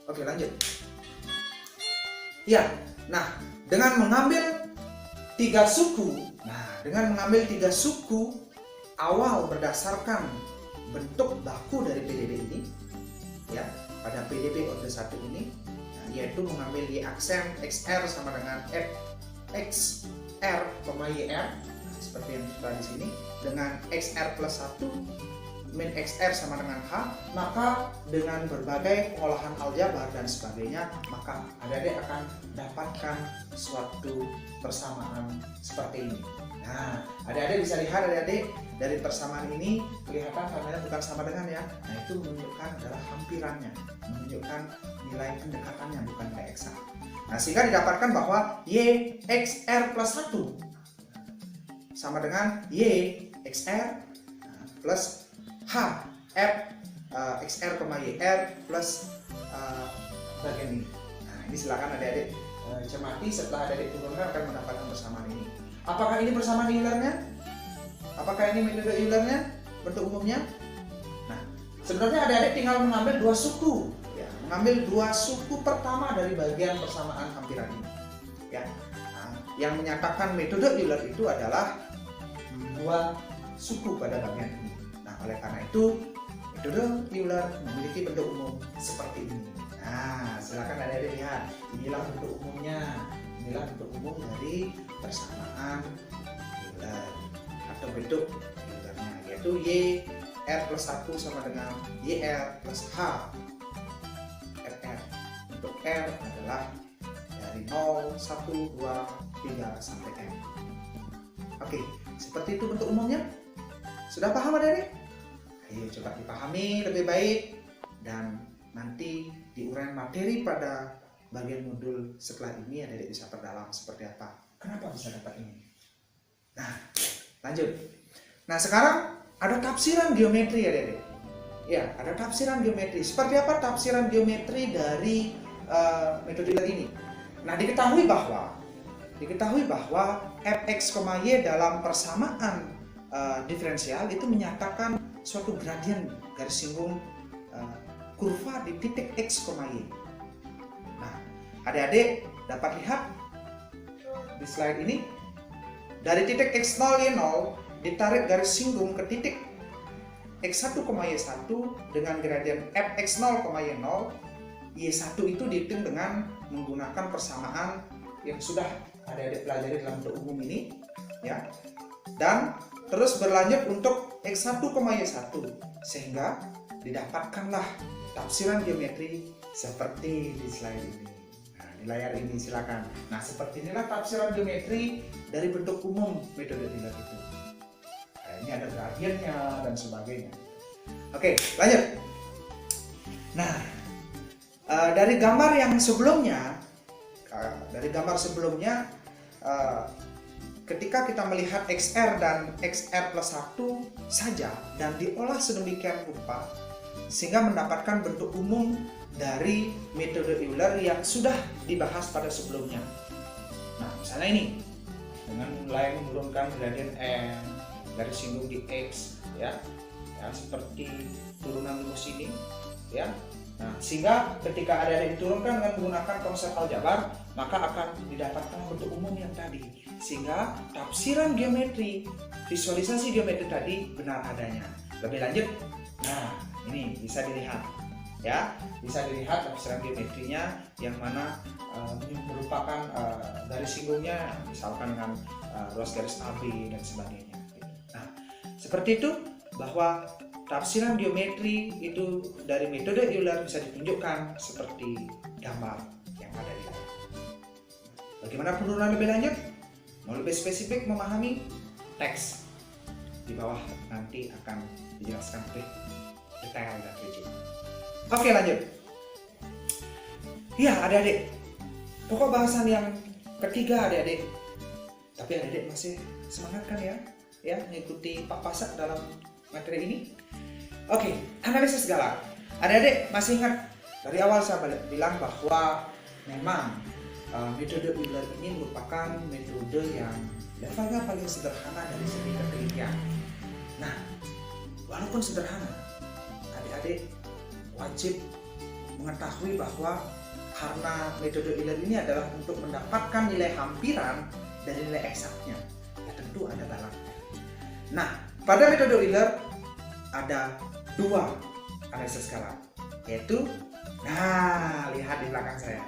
Oke, lanjut. Ya, nah dengan mengambil 3 suku, awal berdasarkan bentuk baku dari PDB ini, ya, pada PDB orde 1 ini, yaitu mengambil Y aksen XR sama dengan XR, YR, seperti yang sudah di sini, dengan XR plus 1 min XR sama dengan H, maka dengan berbagai pengolahan aljabar dan sebagainya, maka adik-adik akan dapatkan suatu persamaan seperti ini. Nah, adik-adik bisa lihat adik-adik dari persamaan ini kelihatan namanya bukan sama dengan ya. Nah, itu menunjukkan adalah hampirannya, menunjukkan nilai pendekatannya, bukan nilai eksak. Nah, sehingga didapatkan bahwa Y XR plus 1 sama dengan Y XR plus H F XR, YR plus bagian ini. Nah, ini silakan adik-adik cermati, setelah adik-adik turunkan akan mendapatkan persamaan ini. Apakah ini persamaan Eulernya? Apakah ini metode Eulernya? Bentuk umumnya? Nah, sebenarnya adik-adik tinggal mengambil 2 suku, ya, mengambil 2 suku pertama dari bagian persamaan hampiran ini, ya. Nah, yang menyatakan metode Euler itu adalah 2 suku pada bagian ini. Nah, oleh karena itu metode Euler memiliki bentuk umum seperti ini. Nah, silakan adik-adik lihat, inilah bentuk umumnya. Inilah bentuk umum dari persamaan Euler atau bentuk Eulernya, yaitu Y R plus 1 sama dengan YR plus H RR. Untuk R adalah dari 0, 1, 2, 3 sampai M. Oke, seperti itu bentuk umumnya. Sudah paham adik-adik? Ayo coba dipahami lebih baik dan nanti di uraian materi pada bagian modul setelah ini adik-adik bisa perdalam seperti apa. Kenapa bisa dapat ini? Nah, lanjut. Nah, sekarang ada tafsiran geometri adik-adik. Ya, ada tafsiran geometri. Seperti apa tafsiran geometri dari metode Euler ini? Nah, diketahui bahwa fx, y dalam persamaan diferensial itu menyatakan suatu gradien garis singgung kurva di titik x, y. Nah, adik-adik dapat lihat di slide ini, dari titik x0, y0 ditarik garis singgung ke titik x1, y1 dengan gradien fx0, y0. Y1 itu dihitung dengan menggunakan persamaan yang sudah adik-adik pelajari dalam bentuk umum ini, ya. Dan terus berlanjut untuk x1, y1 sehingga didapatkanlah tafsiran geometri seperti di slide ini. Nah, di layar ini silakan. Nah, seperti inilah tafsiran geometri dari bentuk umum metode Euler itu. Nah, ini ada gradiennya dan sebagainya. Oke, lanjut. Nah, dari gambar yang sebelumnya, ketika kita melihat XR dan XR plus 1 saja dan diolah sedemikian rupa sehingga mendapatkan bentuk umum dari metode Euler yang sudah dibahas pada sebelumnya. Nah, misalnya ini dengan mulai menurunkan gradien M garis singgung di X, ya seperti turunan rumus ini, ya. Nah, sehingga ketika ada diturunkan dengan menggunakan konsep aljabar, maka akan didapatkan bentuk umum yang tadi. Sehingga tafsiran geometri, visualisasi geometri tadi benar adanya. Lebih lanjut, nah ini bisa dilihat, ya, bisa dilihat tafsiran geometrinya yang mana merupakan garis singgungnya, misalkan dengan ruas garis AB dan sebagainya. Nah, seperti itu bahwa tafsiran geometri itu dari metode Euler bisa ditunjukkan seperti gambar yang ada di layar. Bagaimana penurunan lebih lanjut? Mau lebih spesifik memahami teks di bawah nanti akan dijelaskan lebih detail dan rinci. Oke, lanjut. Ya, adik-adik, pokok bahasan yang ketiga adik-adik. Tapi adik-adik masih semangat kan ya mengikuti Pak Pasak dalam materi ini. Oke, analisis skala. Adik-adik masih ingat dari awal saya bilang bahwa memang metode Euler ini merupakan metode yang levelnya paling sederhana dari segi penelitian. Nah, walaupun sederhana, adik-adik wajib mengetahui bahwa karena metode Euler ini adalah untuk mendapatkan nilai hampiran dari nilai eksaknya, ya tentu ada galatnya. Nah, pada metode Euler ada dua analisis galat, yaitu, nah lihat di belakang saya,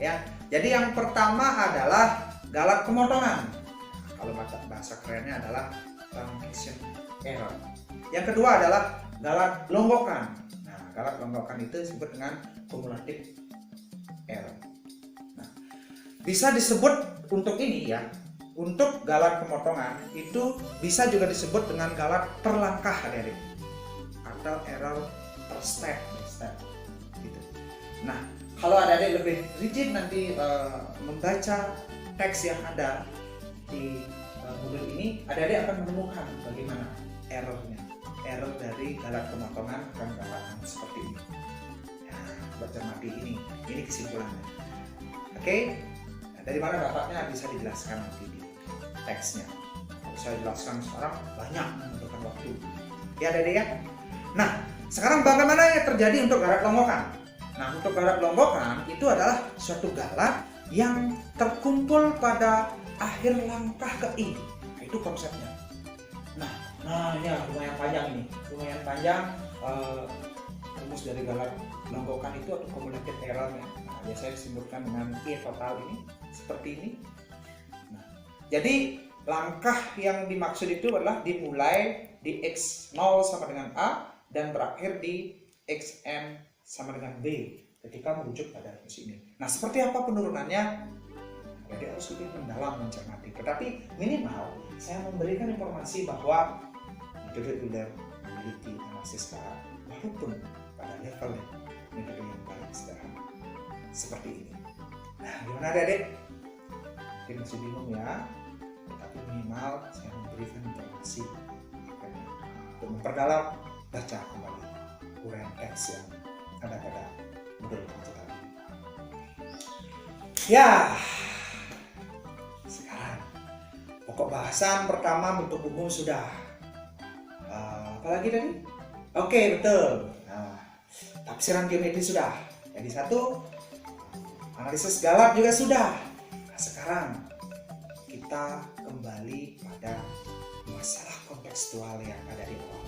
ya. Jadi yang pertama adalah galat pemotongan. Kalau bahasa kerennya adalah truncation error. Yang kedua adalah galat longgokan. Nah, galat longgokan itu disebut dengan cumulative error. Nah, bisa disebut untuk ini ya, untuk galat pemotongan itu bisa juga disebut dengan galat per langkah, adik-adik, atau error per step gitu. Nah, kalau adik-adik lebih rigid nanti membaca teks yang ada di modul ini, adik-adik akan menemukan bagaimana errornya, error dari galat pemotongan dan galat seperti ini. Nah, buat cermati ini kesimpulannya. Oke, nah, dari mana dapatnya bisa dijelaskan nanti di teksnya. Kalau saya jelaskan sekarang banyak membutuhkan waktu. Ya adik-adik ya. Nah, sekarang bagaimana yang terjadi untuk galat longgokan? Nah, untuk galat longgokan itu adalah suatu galat yang terkumpul pada akhir langkah ke I. Nah, itu konsepnya. Nah ini lumayan panjang ini, lumayan panjang. Rumus dari galat longgokan itu atau cumulative errornya. Nah, biasanya disebutkan dengan I total ini, seperti ini. Nah, jadi langkah yang dimaksud itu adalah dimulai di X0 sama dengan A dan berakhir di Xn sama dengan B ketika merujuk pada rumus ini. Nah, seperti apa penurunannya? Jadi harus lebih mendalam mencermati. Tetapi minimal saya memberikan informasi bahwa metode Euler memiliki analisis galat walaupun pada level metode yang paling sederhana seperti ini. Nah, gimana adik-adik? Mungkin masih bingung ya, tapi minimal saya memberikan informasi untuk memperdalam, baca kembali uraian teks yang ada pada modul itu tadi. Ya, sekarang pokok bahasan pertama bentuk umum sudah. Apalagi tadi? Oke, betul. Nah, tafsiran geometri sudah. Jadi satu, analisis galat juga sudah. Nah, sekarang kita kembali pada masalah kontekstual yang ada di bawah.